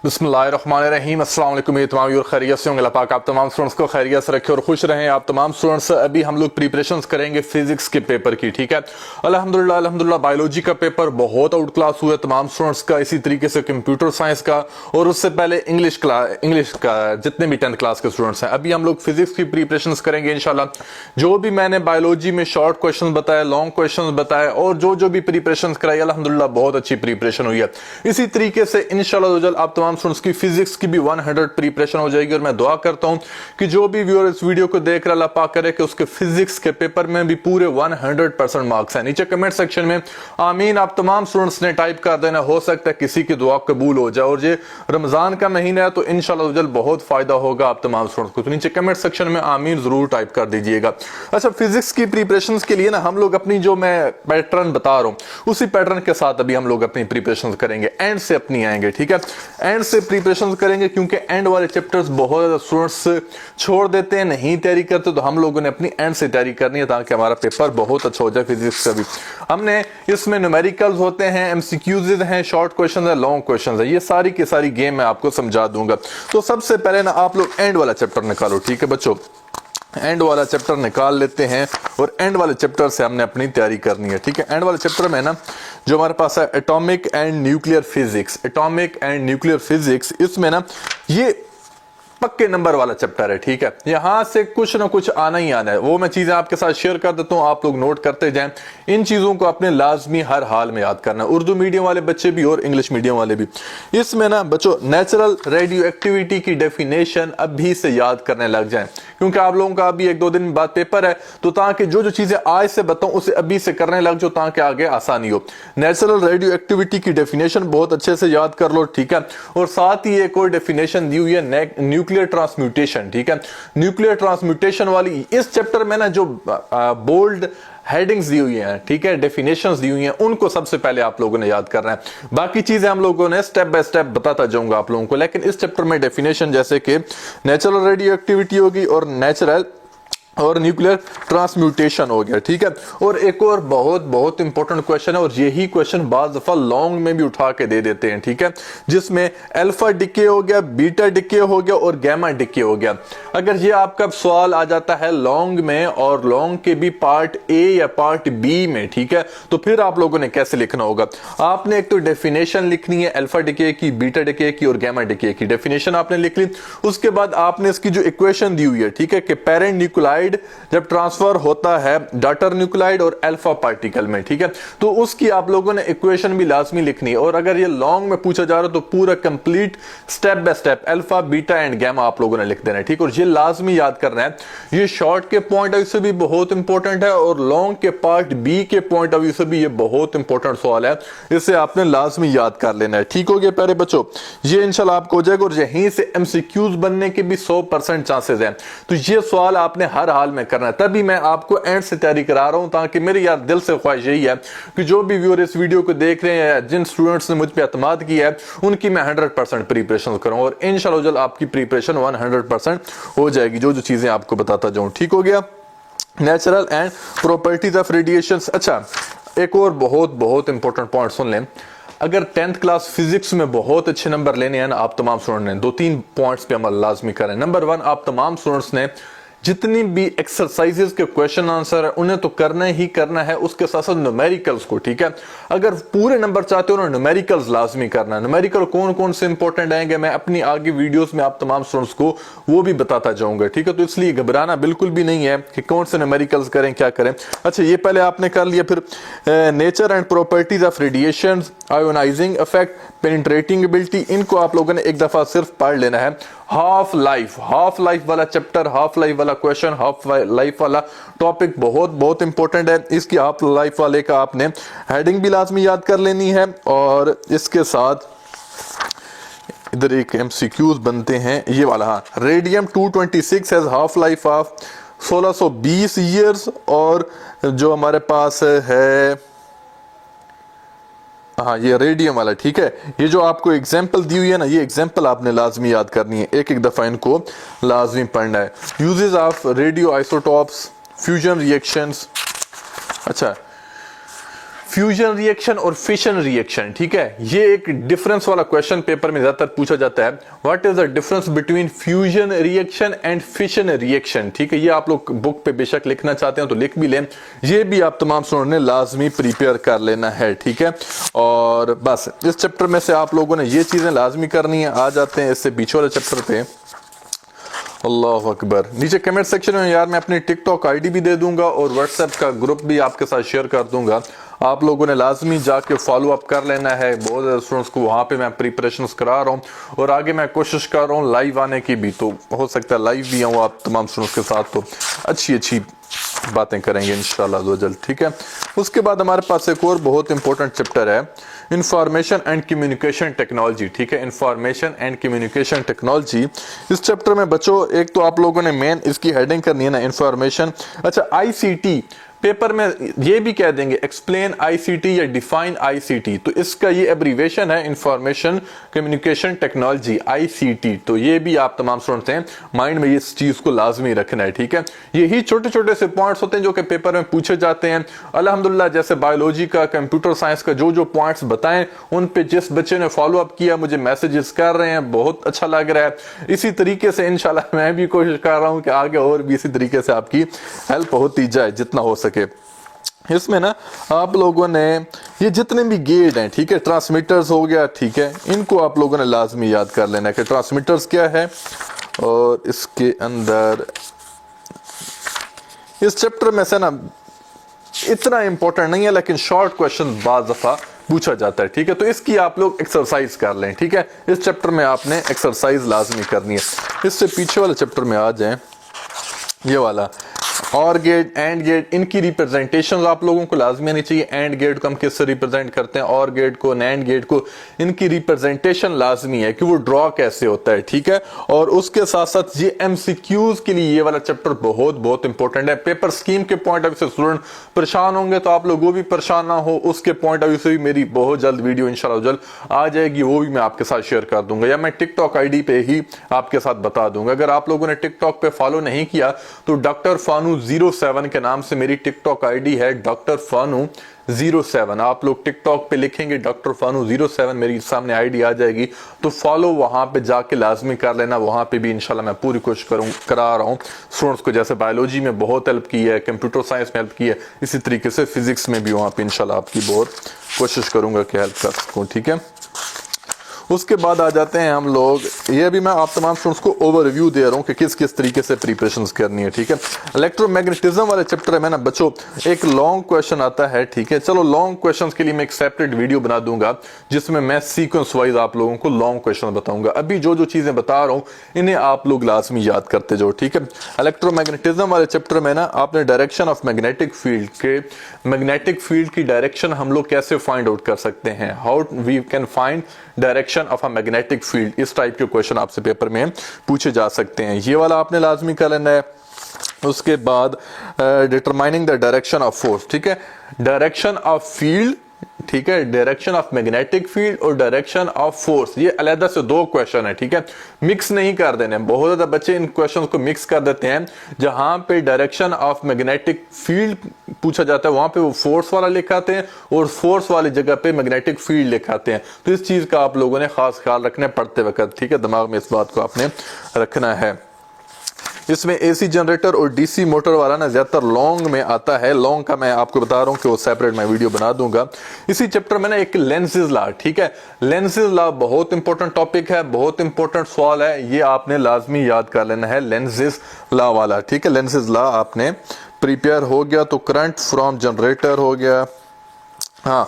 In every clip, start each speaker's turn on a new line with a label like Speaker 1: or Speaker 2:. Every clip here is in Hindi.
Speaker 1: बिस्मिल्लाहिर्रहमानिर्रहीम। अस्सलाम वालेकुम। ये तमाम और खैरियत से होंगे। अल्लाह पाक आप तमाम स्टूडेंट्स को खैरियत से रखे और खुश रहें। आप तमाम स्टूडेंट्स, अभी हम लोग प्रिपरेशंस करेंगे फिजिक्स के पेपर की, ठीक है। अल्हम्दुलिल्लाह बायोलॉजी का पेपर बहुत आउट क्लास हुआ तमाम स्टूडेंट्स का, इसी तरीके से कंप्यूटर साइंस का, और उससे पहले इंग्लिश का जितने भी 10th क्लास के स्टूडेंट्स हैं। अभी हम लोग फिजिक्स की प्रिपरेशंस करेंगे इंशाल्लाह। जो भी मैंने बायोलॉजी में शॉर्ट क्वेश्चन बताए, लॉन्ग क्वेश्चन बताए, और जो जो भी प्रिपरेशन कराई, अल्हम्दुलिल्लाह बहुत अच्छी प्रिपरेशन हुई है। इसी तरीके से इंशाल्लाह आप तमाम स्टूडेंट्स की फिजिक्स की भी 100 प्रिपरेशन हो जाएगी। और मैं दुआ करता हूं कि जो भी व्यूअर इस वीडियो को देख रहा है, अल्लाह पाक करे कि उसके फिजिक्स के पेपर में भी पूरे 100% मार्क्स हैं। नीचे कमेंट सेक्शन में आमीन आप तमाम स्टूडेंट्स ने टाइप कर देना। हो सकता है किसी की दुआ कबूल हो जाए, और ये रमजान का महीना है तो इंशाल्लाह बहुत फायदा होगा आप तमाम स्टूडेंट्स को। तो नीचे कमेंट सेक्शन में आमीन जरूर टाइप कर दीजिएगा। अच्छा, फिजिक्स की प्रिपरेशन के लिए ना हम लोग अपनी जो मैं पैटर्न बता रहा हूं उसी पैटर्न के साथ अभी हम लोग अपनी प्रिपरेशन करेंगे। एंड से अपनी आएंगे, ठीक है। एंड से प्रिपरेशन करेंगे क्योंकि एंड वाले चैप्टर्स बहुत ज्यादा स्टूडेंट्स छोड़ देते हैं, नहीं तैयारी करते। तो हम लोगों ने अपनी एंड से तैयारी करनी है ताकि हमारा पेपर बहुत अच्छा हो जाए फिजिक्स का भी। हमने इसमें न्यूमेरिकल्स होते हैं, एमसीक्यूज हैं, शॉर्ट क्वेश्चन है, लॉन्ग क्वेश्चन है, ये सारी की सारी गेम मैं आपको समझा दूंगा। तो सबसे पहले ना आप लोग एंड वाला चैप्टर निकालो, ठीक है बच्चों। एंड वाला चैप्टर निकाल लेते हैं और एंड वाले चैप्टर से हमने अपनी तैयारी करनी है, ठीक है। एंड वाले चैप्टर में ना जो हमारे पास है atomic and nuclear physics, atomic and nuclear physics, इसमें ना ये पक्के नंबर वाला चैप्टर है, ठीक है। यहां से कुछ ना कुछ आना ही आना है। वो मैं चीजें आपके साथ शेयर कर देता हूं, आप लोग नोट करते जाएं। इन चीजों को अपने लाजमी हर हाल में याद करना है, उर्दू मीडियम वाले बच्चे भी और इंग्लिश मीडियम वाले भी। इसमें ना बच्चों नेचुरल रेडियो एक्टिविटी की डेफिनेशन अभी से याद करने लग जाएं, क्योंकि आप लोगों का अभी 1-2 दिन बाद पेपर है। तो ताकि जो जो चीजें आज से बताऊं उसे अभी से करने लग जाओ ताकि आगे आसानी हो। नेचुरल रेडियो एक्टिविटी की डेफिनेशन बहुत अच्छे से याद कर लो, ठीक है। और साथ ही एक और डेफिनेशन दी हुई है न्यूक्लियर ट्रांसम्यूटेशन, ठीक है। न्यूक्लियर ट्रांसम्यूटेशन वाली इस चैप्टर में ना जो बोल्ड हेडिंग्स दी हुई हैं, ठीक है, डेफिनेशंस दी हुई हैं, उनको सबसे पहले आप लोगों ने याद करना है। बाकी चीजें हम लोगों ने स्टेप बाय स्टेप बताता जाऊंगा आप लोगों को। लेकिन इस चैप्टर में डेफिनेशन जैसे कि नेचुरल रेडियो एक्टिविटी होगी और नेचुरल और न्यूक्लियर ट्रांसम्यूटेशन हो गया, ठीक है। और एक और बहुत बहुत इंपॉर्टेंट क्वेश्चन है, और यही क्वेश्चन बाज दफा लॉन्ग में भी उठा के दे देते हैं, ठीक है, जिसमें अल्फा डिके हो गया, बीटा डिके हो गया और गैमा डिके हो गया। अगर ये आपका सवाल आ जाता है लॉन्ग में, और लॉन्ग के भी पार्ट ए या पार्ट बी में, ठीक है, तो फिर आप लोगों ने कैसे लिखना होगा। आपने एक तो डेफिनेशन लिखनी है अल्फा डिके की, बीटा डिके की और गैमा डिके की। डेफिनेशन आपने लिख ली, उसके बाद आपने इसकी जो इक्वेशन दी हुई है, ठीक है, कि पेरेंट न्यूक्लियोटाइड जब ट्रांसफर होता है डॉटर न्यूक्लियोटाइड और अल्फा पार्टिकल में, ठीक है, तो उसकी आप लोगों ने इक्वेशन भी लाजमी लिखनी है। और अगर ये लॉन्ग में पूछा जा रहा है तो पूरा complete step by step alpha beta and gamma आप लोगों ने लिख देना है, ठीक। और ये लाजमी याद करना है। ये शॉर्ट के पॉइंट ऑफ व्यू से भी बहुत इंपॉर्टेंट है और लॉन्ग के पार्ट बी के पॉइंट ऑफ व्यू से भी ये बहुत इंपॉर्टेंट सवाल है। इसे आपने लाजमी याद कर लेना है, ठीक हो गया प्यारे बच्चों। ये इंशाल्लाह आपको हो जाएगा, और यहीं से एमसीक्यूज बनने के भी 100% चांसेस हैं। तो ये सवाल आपने हर हाल में करना है, तभी मैं आपको एंड से तैयारी करा रहा हूं, ताकि मेरी यार दिल से ख्वाहिश यही है कि जो भी व्यूअर इस वीडियो को देख रहे हैं, जिन स्टूडेंट्स ने मुझ पे एतमाद किया है, उनकी मैं 100% प्रिपरेशन करूं, और इंशाल्लाह आपकी प्रिपरेशन 100% हो जाएगी, जो जो चीजें आपको बताता जाऊं, ठीक हो गया। Natural and properties of radiation. अच्छा, एक और बहुत बहुत इंपॉर्टेंट पॉइंट सुन लें। अगर 10th क्लास फिजिक्स में बहुत अच्छे नंबर लेने हैं ना आप तमाम स्टूडेंट ने 2-3 पॉइंट्स पे अमल लाजमी करें। नंबर 1, आप तमाम स्टूडेंट्स ने जितनी भी एक्सरसाइजेस के क्वेश्चन आंसर है उन्हें तो करना ही करना है, उसके साथ साथ न्यूमेरिकल्स को, ठीक है। अगर पूरे नंबर चाहते हो ना, न्यूमेरिकल्स लाजमी करना है। न्यूमेरिकल कौन कौन से इंपॉर्टेंट आएंगे मैं अपनी आगे वीडियोस में आप तमाम स्टूडेंट्स को वो भी बताता जाऊंगा, ठीक है। तो इसलिए घबराना बिल्कुल भी नहीं है कि कौन से न्यूमेरिकल्स करें, क्या करें। अच्छा, ये पहले आपने कर लिया। फिर nature and properties of radiation, ionising effect, penetrating ability, इनको आप लोगों ने एक दफा सिर्फ पढ़ लेना है। हाफ लाइफ वाला चैप्टर, हाफ लाइफ वाला क्वेश्चन, हाफ लाइफ वाला टॉपिक बहुत बहुत इंपॉर्टेंट है। इसकी हाफ लाइफ वाले का आपने हेडिंग भी लाजमी याद कर लेनी है, और इसके साथ इधर एक एमसीक्यूज बनते हैं ये वाला। हाँ, radium 226 has half life of 1620 years, और जो हमारे पास है, हाँ ये रेडियम वाला, ठीक है। ये जो आपको एग्जांपल दी हुई है ना, ये एग्जांपल आपने लाजमी याद करनी है, एक एक दफा इनको लाजमी पढ़ना है। Uses of radio isotopes, fusion reactions. अच्छा, फ्यूजन रिएक्शन और फिशन रिएक्शन, ठीक है, ये एक डिफरेंस वाला क्वेश्चन पेपर में ज्यादातर पूछा जाता है। What is the difference between fusion reaction and fission reaction, ठीक है, ये आप लोग बुक पे बेशक लिखना चाहते हैं तो लिख भी लें, ये भी आप तमाम स्टूडेंट ने लाजमी प्रिपेयर कर लेना है, ठीक है। और बस इस चैप्टर में से आप लोगों ने ये चीजें लाजमी करनी है। आ जाते हैं इससे पीछे वाले चैप्टर पे। अल्लाह अकबर। नीचे कमेंट सेक्शन में यार मैं अपनी टिकटॉक आईडी भी दे दूंगा और व्हाट्सएप का ग्रुप भी आपके साथ शेयर कर दूंगा, आप लोगों ने लाजमी जाके फॉलो अप कर लेना है। बहुत ज़्यादा स्टूडेंट्स को वहाँ पे मैं प्रिपरेशंस करा रहा हूँ और आगे मैं कोशिश कर रहा हूँ लाइव आने की भी, तो हो सकता है लाइव भी आऊँ आप तमाम स्टूडेंट्स के साथ, तो अच्छी अच्छी बातें करेंगे इंशाल्लाह जल्द, ठीक है। उसके बाद हमारे पास एक और बहुत इंपॉर्टेंट चैप्टर है, इंफॉर्मेशन एंड कम्युनिकेशन टेक्नोलॉजी, ठीक है, इंफॉर्मेशन एंड कम्युनिकेशन टेक्नोलॉजी। इस चैप्टर में बच्चों एक तो आप लोगों ने मेन इसकी हेडिंग करनी है ना, इंफॉर्मेशन। अच्छा, आईसीटी पेपर में ये भी कह देंगे एक्सप्लेन आईसीटी या डिफाइन आईसीटी, तो इसका ये एब्रीवेशन है इंफॉर्मेशन कम्युनिकेशन टेक्नोलॉजी, आईसीटी। तो ये भी आप तमाम स्टूडेंट्स हैं माइंड में इस चीज को लाजमी रखना है, ठीक है। यही छोटे छोटे से पॉइंट्स होते हैं जो कि पेपर में पूछे जाते हैं। अल्हम्दुलिल्लाह जैसे बायोलॉजी का, कंप्यूटर साइंस का जो जो पॉइंट्स बताएं उन पे जिस बच्चे ने फॉलो अप किया मुझे मैसेजेस कर रहे हैं, बहुत अच्छा लग रहा है। इसी तरीके से इंशाल्लाह मैं भी कोशिश कर रहा हूं कि आगे और भी इसी तरीके से आपकी हेल्प होती जाए जितना हो सके। इसमें ना आप लोगों ने ये जितने भी गेट हैं, ठीक है, ट्रांसमीटर्स हो गया, ठीक है, इनको आप लोगों ने लाजमी याद कर लेना है कि ट्रांसमीटर्स क्या है। और इसके अंदर इस चैप्टर में से ना इतना इंपॉर्टेंट नहीं है लेकिन शॉर्ट क्वेश्चन बाज़ दफा पूछा जाता है, ठीक है, तो इसकी आप लोग एक्सरसाइज कर लें, ठीक है। इस चैप्टर में आपने एक्सरसाइज लाजमी करनी है। इससे पीछे वाले चैप्टर में आ जाएं, ये वाला और गेट, एंड गेट, इनकी रिप्रेजेंटेशन आप लोगों को लाजमी आनी चाहिए। एंड गेट को हम किससे रिप्रेजेंट करते हैं, और गेट को, नैंड गेट को, इनकी रिप्रेजेंटेशन लाजमी है कि वो ड्रॉ कैसे होता है, ठीक है। और उसके साथ साथ ये एमसीक्यूज के लिए ये वाला चैप्टर बहुत बहुत इंपॉर्टेंट है। पेपर स्कीम के पॉइंट ऑफ व्यू से स्टूडेंट परेशान होंगे तो आप लोग वो भी परेशान ना हो, उसके पॉइंट ऑफ व्यू से भी मेरी बहुत जल्द वीडियो इंशाल्लाह जल्द आ जाएगी, वो भी मैं आपके साथ शेयर कर दूंगा या मैं टिकटॉक आईडी पे ही आपके साथ बता दूंगा। अगर आप लोगों ने टिकटॉक पे फॉलो नहीं किया तो डॉक्टर फानू 07 के नाम से मेरी टिकटॉक आईडी है, डॉक्टर फानू 07। आप लोग टिकटॉक पे लिखेंगे डॉक्टर फानू 07, मेरी सामने आईडी आ जाएगी, तो फॉलो वहां पे जाके लाजमी कर लेना। वहां पे भी इंशाल्लाह मैं पूरी कोशिश करा रहा हूँ स्टूडेंट्स को, जैसे बायोलॉजी में बहुत हेल्प की है, कंप्यूटर साइंस में हेल्प की है, इसी तरीके से फिजिक्स में भी वहां पे इंशाल्लाह आपकी बहुत कोशिश करूंगा कि हेल्प कर सकूं, ठीक है। उसके बाद आ जाते हैं हम लोग, ये अभी मैं आप तमाम स्टूडेंट्स को ओवरव्यू दे रहा हूँ कि किस किस तरीके से प्रिपरेशंस करनी है, ठीक है। इलेक्ट्रोमैग्नेटिज्म वाले चैप्टर में ना बच्चों एक लॉन्ग क्वेश्चन आता है, ठीक है। चलो लॉन्ग क्वेश्चंस के लिए मैं एक सेपरेट वीडियो बना दूंगा जिसमें मैं सीक्वेंस वाइज आप लोगों को लॉन्ग क्वेश्चन बताऊंगा। अभी जो जो चीजें बता रहा हूँ इन्हें आप लोग लाजमी याद करते जाओ, ठीक है। इलेक्ट्रोमैग्नेटिज्म वाले चैप्टर में ना आपने डायरेक्शन ऑफ मैग्नेटिक फील्ड के, मैग्नेटिक फील्ड की डायरेक्शन हम लोग कैसे फाइंड आउट कर सकते हैं, how we can find direction of a magnetic field, इस टाइप के क्वेश्चन आपसे पेपर में पूछे जा सकते हैं, ये वाला आपने लाजमी कर लेना है। उसके बाद determining the direction of force, ठीक है, डायरेक्शन ऑफ फील्ड, ठीक है, डायरेक्शन ऑफ मैग्नेटिक फील्ड और डायरेक्शन ऑफ फोर्स, ये अलग से दो क्वेश्चन है, ठीक है, मिक्स नहीं कर देने। बहुत ज्यादा बच्चे इन क्वेश्चंस को मिक्स कर देते हैं, जहां पे डायरेक्शन ऑफ मैग्नेटिक फील्ड पूछा जाता है वहां पे वो फोर्स वाला लिखाते हैं और फोर्स वाली जगह पे मैग्नेटिक फील्ड लिखाते हैं। तो इस चीज का आप लोगों ने खास ख्याल रखना है पढ़ते वक्त, ठीक है, दिमाग में इस बात को आपने रखना है। इसमें एसी जनरेटर और डीसी मोटर वाला ना ज्यादातर लॉन्ग में आता है, लॉन्ग का मैं आपको बता रहा हूं कि वो सेपरेट मैं वीडियो बना दूंगा। इसी चैप्टर में ना एक लेंसेज लॉ, ठीक है, लेंसेज लॉ बहुत इंपॉर्टेंट टॉपिक है, बहुत इंपॉर्टेंट सवाल है, ये आपने लाजमी याद कर लेना है, लेंसेज लॉ वाला, ठीक है। लेंसेज लॉ आपने प्रिपेयर हो गया तो करंट फ्रॉम जनरेटर हो गया। हाँ,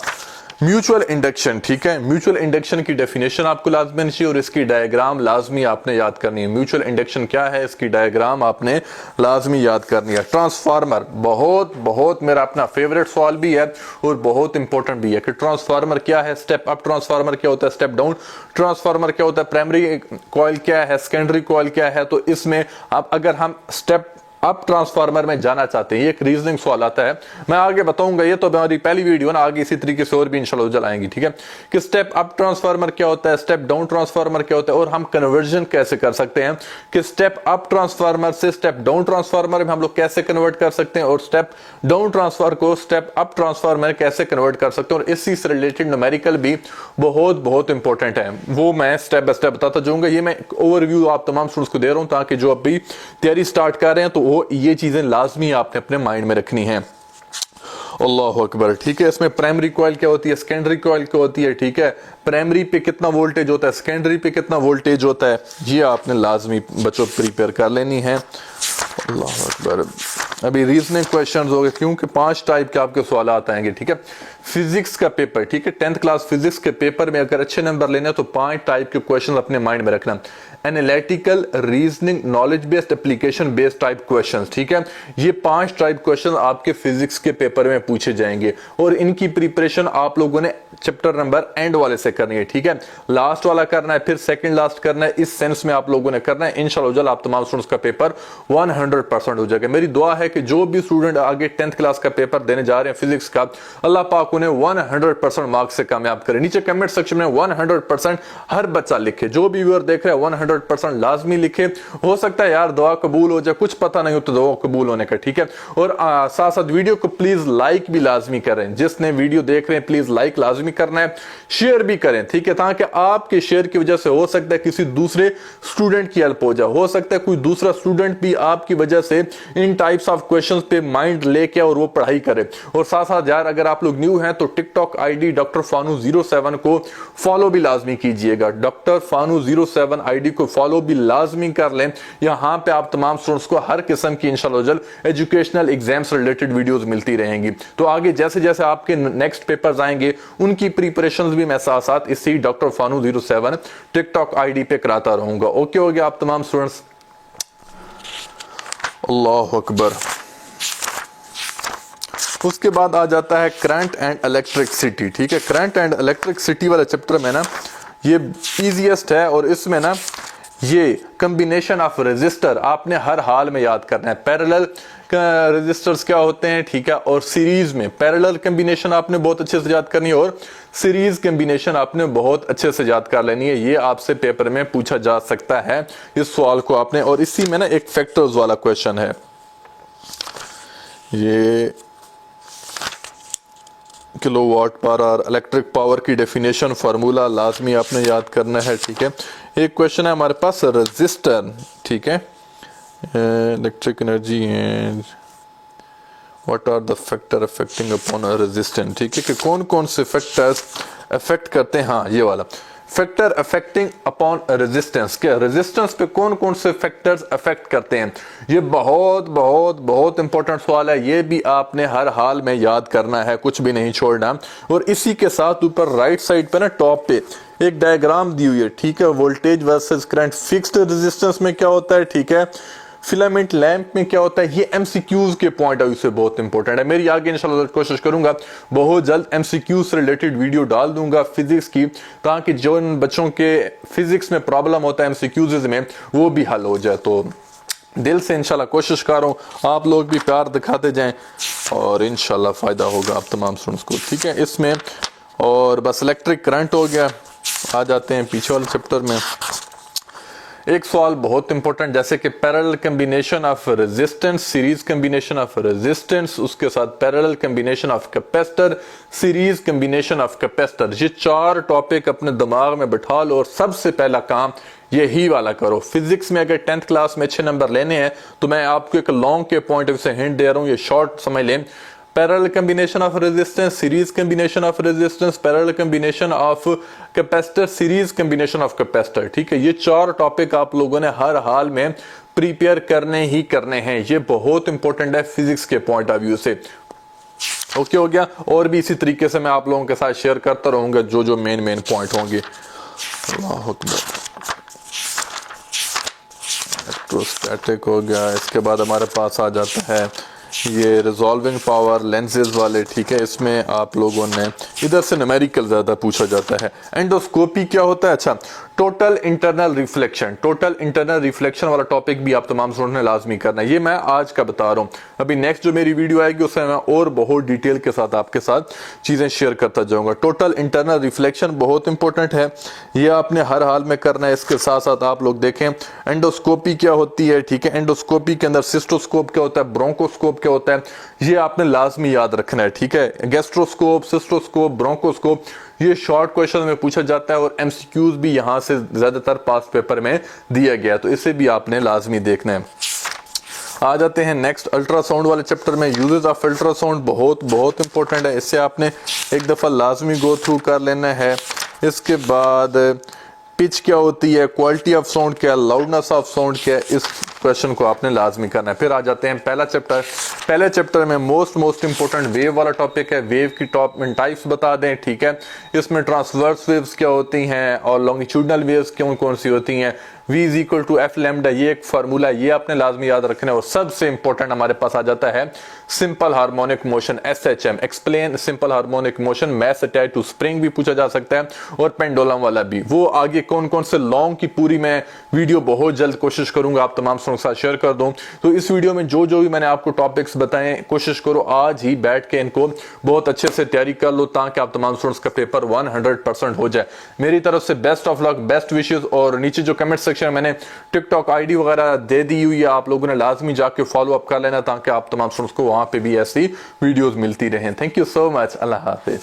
Speaker 1: म्यूचुअल इंडक्शन, ठीक है, म्यूचुअल इंडक्शन की डेफिनेशन आपको लाजमी चाहिए और इसकी डायग्राम लाजमी आपने याद करनी है। म्यूचुअल इंडक्शन क्या है, इसकी डायग्राम आपने लाजमी याद करनी है। ट्रांसफार्मर बहुत बहुत मेरा अपना फेवरेट सवाल भी है और बहुत इंपॉर्टेंट भी है कि ट्रांसफार्मर क्या है, स्टेप अप ट्रांसफार्मर क्या होता है, स्टेप डाउन ट्रांसफार्मर क्या होता है, प्राइमरी कॉइल क्या है, सेकेंडरी कॉइल क्या है। तो इसमें अब अगर हम स्टेप अप ट्रांसफार्मर में जाना चाहते हैं, ये एक रीजनिंग सवाल आता है, मैं आगे बताऊंगा, ये तो हमारी पहली वीडियो ना, आगे इसी तरीके से और भी इंशाल्लाह आएंगी, ठीक है, कि स्टेप अप ट्रांसफार्मर क्या होता है, स्टेप डाउन ट्रांसफार्मर क्या होता है, और हम कन्वर्जन कैसे कर सकते हैं कि स्टेप अप ट्रांसफार्मर से स्टेप डाउन ट्रांसफार्मर में हम लोग कैसे कन्वर्ट कर सकते हैं, और स्टेप डाउन ट्रांसफर को स्टेप अप ट्रांसफार्मर में कैसे कन्वर्ट कर सकते हैं, और इसी से रिलेटेड न्यूमेरिकल भी बहुत बहुत इंपॉर्टेंट है, वो मैं स्टेप बाय स्टेप बताता जाऊंगा। ये मैं ओवरव्यू आप तमाम स्टूडेंट्स को दे रहा हूं ताकि जो अभी तैयारी स्टार्ट कर रहे हैं तो वो ये चीजें लाजमी आपने अपने माइंड में रखनी है। अल्लाह अकबर, ठीक है। इसमें प्राइमरी कॉइल क्या होती है, सेकेंडरी कॉइल क्या होती है, ठीक है, प्राइमरी पे कितना वोल्टेज होता है, सेकेंडरी पे कितना वोल्टेज होता है, ये आपने लाजमी बच्चों प्रिपेयर कर लेनी है। अल्लाह अकबर, अभी रीजनिंग क्वेश्चंस हो गए क्योंकि 5 टाइप के आपके सवाल आएंगे, ठीक है, फिजिक्स का पेपर, ठीक है, 10th क्लास फिजिक्स के पेपर में अगर अच्छे नंबर लेने तो 5 टाइप के क्वेश्चन अपने माइंड में रखना, analytical, reasoning, knowledge based, application based type questions, ठीक है, ये 5 टाइप क्वेश्चन आपके फिजिक्स के पेपर में पूछे जाएंगे और इनकी प्रिपरेशन आप लोगों ने चैप्टर नंबर एंड वाले से करनी है, ठीक है, लास्ट वाला करना है, फिर सेकंड लास्ट करना है, इस सेंस में आप लोगों ने करना है। इंशाल्लाह आप तमाम स्टूडेंट्स का पेपर 100% हो जाएगा। मेरी दुआ है कि जो भी स्टूडेंट आगे 10th क्लास का पेपर देने जा रहे हैं फिजिक्स का, अल्लाह पाक उन्हें 100% मार्क्स से कामयाब करे। नीचे कमेंट सेक्शन में 100% हर बच्चा लिखे, जो भी व्यूअर देख रहे हैं 100% लाजमी लिखे। हो सकता है यार दुआ कबूल हो जाए, कुछ पता नहीं हो तो दुआ कबूल होने का, ठीक है। और साथ साथ वीडियो को प्लीज लाइक भी लाजमी करें, जिसने वीडियो देख रहे हैं प्लीज लाइक लाजमी करना है, शेयर भी करें, ठीक है, ताकि आपके शेयर की वजह से हो सकता है किसी दूसरे स्टूडेंट की हेल्प हो जाए, हो सकता है कोई दूसरा स्टूडेंट भी आपकी वजह से इन टाइप्स ऑफ क्वेश्चंस पे माइंड लेके और वो पढ़ाई करे। और साथ साथ यार अगर आप लोग न्यू हैं तो टिकटॉक आईडी डॉक्टर फानू 07 को फॉलो भी लाजमी कीजिएगा, डॉक्टर फानू 07 आईडी को फॉलो भी लाजमी कर लें। यहां पे आप तमाम स्टूडेंट्स को हर किस्म की इंशाल्लाह एजुकेशनल एग्जाम से रिलेटेड वीडियोस मिलती रहेंगी। तो आगे जैसे जैसे आपके नेक्स्ट पेपर्स आएंगे उनकी प्रिपरेशंस भी मैं साथ साथ इसी डॉक्टर फानू 07 टिकटॉक आईडी पे कराता रहूंगा। ओके हो गया आप तमाम स्टूडेंट्स, अल्लाह अकबर। उसके बाद आ जाता है करंट एंड इलेक्ट्रिसिटी, ठीक है, करंट एंड इलेक्ट्रिसिटी वाले चैप्टर में ना ये इजीएस्ट है और इसमें ना ये कॉम्बिनेशन ऑफ रेजिस्टर आपने हर हाल में याद करना है। पैरेलल रेजिस्टर्स क्या होते हैं, ठीक है, और सीरीज में पैरेलल कॉम्बिनेशन आपने बहुत अच्छे से याद करनी है और सीरीज कॉम्बिनेशन आपने बहुत अच्छे से याद कर लेनी है। ये आपसे पेपर में पूछा जा सकता है इस सवाल को आपने। और इसी में ना एक फैक्टर्स वाला क्वेश्चन है, ये kilowatt per hour electric power की डेफिनेशन फार्मूला लाजमी आपने याद करना है, ठीक है। एक क्वेश्चन है हमारे पास रेजिस्टर, ठीक है, electric energy and what are the factor affecting upon a resistance, ठीक है, कि कौन कौन से फैक्टर्स अफेक्ट करते हैं। हाँ ये वाला फैक्टर अफेक्टिंग अपॉन रेजिस्टेंस, क्या रेजिस्टेंस पे कौन कौन से फैक्टर्स अफेक्ट करते हैं, ये बहुत बहुत बहुत इंपॉर्टेंट सवाल है। ये भी आपने हर हाल में याद करना है, कुछ भी नहीं छोड़ना। और इसी के साथ ऊपर राइट साइड पे ना टॉप पे एक डायग्राम दी हुई है, ठीक है, voltage versus current, fixed resistance में क्या होता है, ठीक है, फिलामेंट लैंप में क्या होता है, ये एमसीक्यूज के पॉइंट ऑफ व्यू से बहुत इंपॉर्टेंट है। मेरी आगे इंशाल्लाह कोशिश करूंगा बहुत जल्द एमसीक्यूज से रिलेटेड वीडियो डाल दूंगा फिजिक्स की, ताकि जो बच्चों के फिजिक्स में प्रॉब्लम होता है एमसीक्यूज में वो भी हल हो जाए। तो दिल से इंशाल्लाह कोशिश कर रहा हूँ आप लोग भी प्यार दिखाते जाएं और इंशाल्लाह फायदा होगा आप तमाम स्टूडेंट्स को, ठीक है। इसमें और बस इलेक्ट्रिक करंट हो गया। आ जाते हैं पीछे वाले चैप्टर में। एक सवाल बहुत इंपॉर्टेंट, जैसे कि parallel combination of resistance, series combination of resistance, उसके साथ parallel combination of capacitor, series combination of capacitor, ये 4 टॉपिक अपने दिमाग में बैठा लो और सबसे पहला काम यही वाला करो। फिजिक्स में अगर 10th क्लास में अच्छे नंबर लेने हैं तो मैं आपको एक लॉन्ग के पॉइंट ऑफ व्यू से हिंट दे रहा हूं, ये शॉर्ट समझ लें। Parallel combination of resistance, series combination of resistance, parallel combination of capacitor, series combination of capacitor, ठीक है, ये 4 टॉपिक आप लोगों ने हर हाल में प्रिपेयर करने ही करने हैं। ये बहुत इंपॉर्टेंट है फिजिक्स के पॉइंट ऑफ व्यू से। ओके हो गया। और भी इसी तरीके से मैं आप लोगों के साथ शेयर करता रहूंगा जो जो मेन पॉइंट होंगे। इलेक्ट्रोस्टैटिक हो गया। इसके बाद हमारे पास आ जाता है ये रिजॉल्विंग पावर लेंसेज वाले, ठीक है, इसमें आप लोगों ने इधर से न्यूमेरिकल ज्यादा पूछा जाता है। एंडोस्कोपी क्या होता है, अच्छा टोटल इंटरनल रिफ्लेक्शन वाला टॉपिक भी आप तमाम स्टूडेंट ने लाजमी करना है। ये मैं आज का बता रहा हूं। अभी नेक्स्ट जो मेरी वीडियो आएगी उसमें मैं और बहुत डिटेल के साथ आपके साथ चीजें शेयर करता जाऊंगा। टोटल इंटरनल रिफ्लेक्शन बहुत इंपॉर्टेंट है, ये आपने हर हाल में करना है। इसके साथ साथ आप लोग देखें एंडोस्कोपी क्या होती है, ठीक है। एंडोस्कोपी के अंदर सिस्टोस्कोप क्या होता है, ब्रोंकोस्कोप क्या होता है, ये आपने लाजमी याद रखना है, ठीक है। गैस्ट्रोस्कोप, सिस्टोस्कोप, ब्रोंकोस्कोप, ये शॉर्ट क्वेश्चन में पूछा जाता है और एमसीक्यूज भी यहां से ज्यादातर पास पेपर में दिया गया, तो इसे भी आपने लाजमी देखना है। आ जाते हैं नेक्स्ट अल्ट्रासाउंड वाले चैप्टर में। यूजेस ऑफ अल्ट्रासाउंड बहुत बहुत इंपॉर्टेंट है, इससे आपने एक दफा लाजमी गो थ्रू कर लेना है। इसके बाद पिच क्या होती है, क्वालिटी ऑफ साउंड क्या है, लाउडनेस ऑफ साउंड क्या है, इस क्वेश्चन को आपने लाजमी करना है। फिर आ जाते हैं पहले चैप्टर में मोस्ट इंपोर्टेंट वेव वाला टॉपिक है। वेव की टाइप्स बता दें, ठीक है। इसमें ट्रांसवर्स वेव्स क्या होती हैं और लॉन्गिट्यूडनल वेव्स कौन सी होती हैं। V is equal to F lambda, ये एक फार्मूला, ये आपने लाजमी याद रखना है। और सबसे इंपॉर्टेंट हमारे पास आ जाता है simple harmonic motion, SHM, explain simple harmonic motion, maths attached to spring भी पूछा जा सकता है और पेंडुलम वाला भी। वो आगे कौन से लॉन्ग की पूरी मैं वीडियो बहुत जल्द कोशिश करूंगा आप तमाम के साथ शेयर कर दूं। तो इस वीडियो में जो भी मैंने आपको टॉपिक्स बताए, कोशिश करो आज ही बैठ के इनको बहुत अच्छे से तैयारी कर लो ताकि आप तमाम स्टूडेंट्स का पेपर 100% हो जाए। मेरी तरफ से best of luck, best wishes. और नीचे जो कमेंट सेक्शन मैंने टिकटॉक आईडी वगैरह दे दी हुई है, आप लोगों ने लाजमी जाके फॉलो अप कर लेना ताकि आप तमाम स्टूडेंट्स को वहां पे भी ऐसी वीडियोस मिलती रहें। Thank you so much. Allah Hafiz.